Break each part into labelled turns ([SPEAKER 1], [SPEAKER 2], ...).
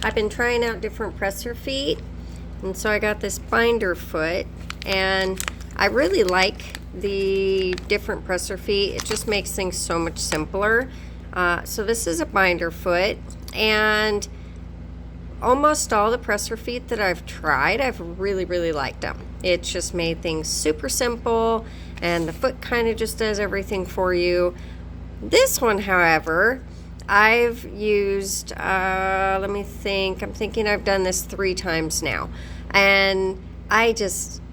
[SPEAKER 1] I've been trying out different presser feet, and so I got this binder foot, and I really like the different presser feet. It just makes things so much simpler. So this is a binder foot, and almost all the presser feet that I've tried, I've really liked them. It's just made things super simple, and the foot kind of just does everything for you. This one, however, I've used, let me think, I'm thinking I've done this 3 times now, and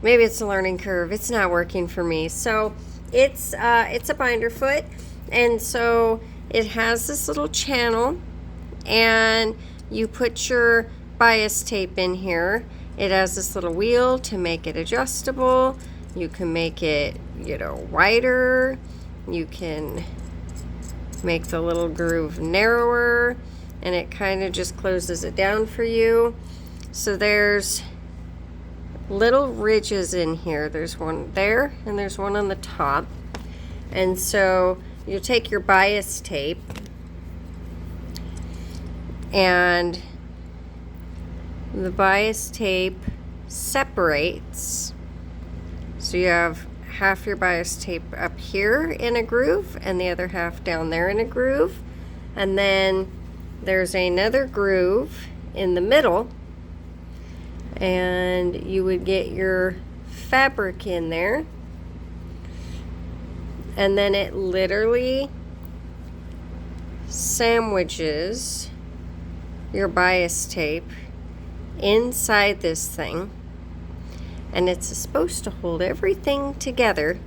[SPEAKER 1] maybe it's a learning curve, it's not working for me. So it's a binder foot, and so it has this little channel, and you put your bias tape in here. It has this little wheel to make it adjustable. You can make it, wider. You can make the little groove narrower, and it kind of just closes it down for you. So there's little ridges in here. There's one there, and there's one on the top. And so you take your bias tape, and the bias tape separates. So you have half your bias tape up here in a groove and the other half down there in a groove, and then there's another groove in the middle, and you would get your fabric in there, and then it literally sandwiches your bias tape inside this thing, and it's supposed to hold everything together,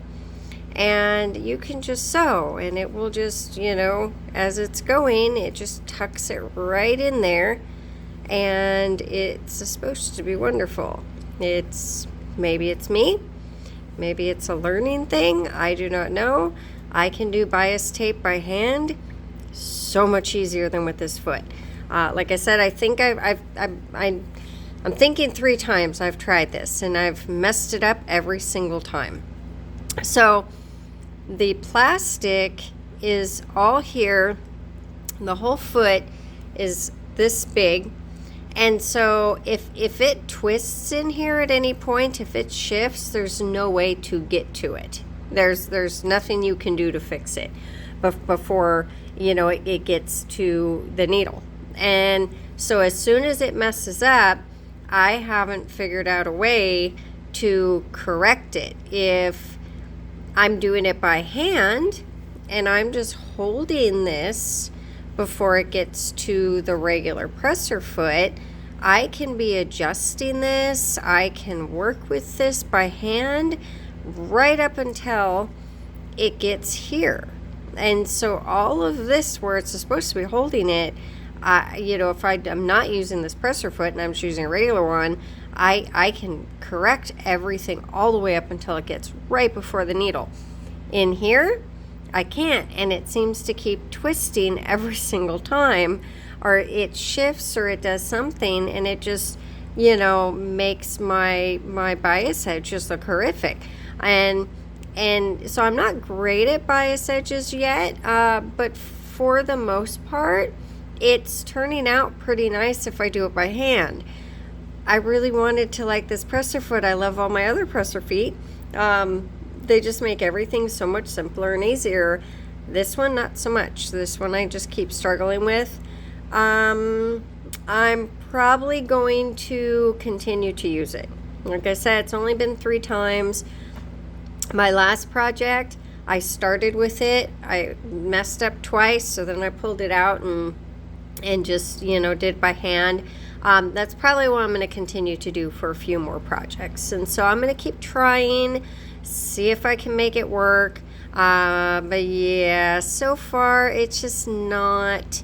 [SPEAKER 1] and you can just sew, and it will just, as it's going, it just tucks it right in there, and it's supposed to be wonderful. Maybe it's me, maybe it's a learning thing, I do not know. I can do bias tape by hand so much easier than with this foot. Like I said, I think I'm thinking 3 times I've tried this, and I've messed it up every single time. So the plastic is all here. The whole foot is this big. And so if it twists in here at any point, if it shifts, there's no way to get to it. There's nothing you can do to fix it before, it gets to the needle. And so as soon as it messes up, I haven't figured out a way to correct it. If I'm doing it by hand and I'm just holding this before it gets to the regular presser foot, I can be adjusting this. I can work with this by hand right up until it gets here. And so all of this, where it's supposed to be holding it, if I'm not using this presser foot and I'm just using a regular one, I can correct everything all the way up until it gets right before the needle. In here, I can't, and it seems to keep twisting every single time, or it shifts or it does something, and it just, makes my bias edge just look horrific. And so I'm not great at bias edges yet, but for the most part, it's turning out pretty nice if I do it by hand. I really wanted to like this presser foot. I love all my other presser feet. They just make everything so much simpler and easier. This one, not so much. This one I just keep struggling with. I'm probably going to continue to use it. Like I said, it's only been 3 times. My last project, I started with it. I messed up twice, so then I pulled it out and just, did by hand. That's probably what I'm going to continue to do for a few more projects. And so I'm going to keep trying, see if I can make it work. But yeah, so far it's just not,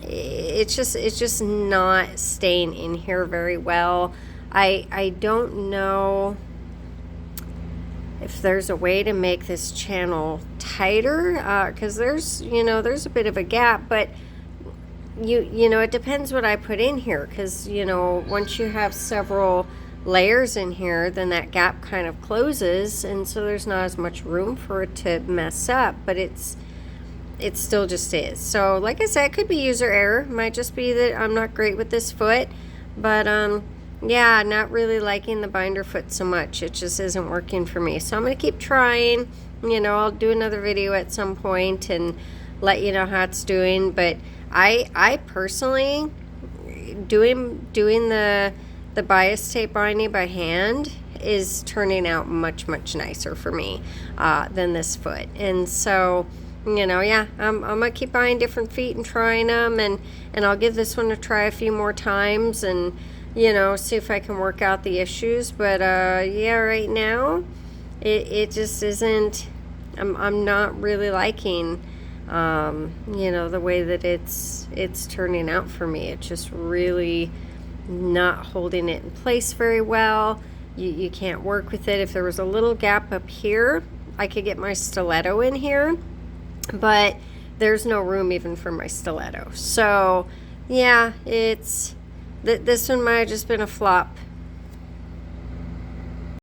[SPEAKER 1] it's just not staying in here very well. I don't know if there's a way to make this channel tighter, because there's a bit of a gap, but it depends what I put in here, because once you have several layers in here, then that gap kind of closes, and so there's not as much room for it to mess up. But it's it still just is. So like I said, it could be user error. Might just be that I'm not great with this foot. But yeah, not really liking the binder foot so much. It just isn't working for me. So I'm going to keep trying. You know, I'll do another video at some point and let you know how it's doing. But I personally, doing the bias tape binding by hand is turning out much nicer for me than this foot. And so, you know, yeah, I'm gonna keep buying different feet and trying them, and I'll give this one a try a few more times and, you know, see if I can work out the issues. But yeah, right now it just isn't, I'm not really liking you know, the way that it's turning out for me. It's just really not holding it in place very well. You can't work with it. If there was a little gap up here, I could get my stiletto in here, but there's no room even for my stiletto. So yeah, it's this one might have just been a flop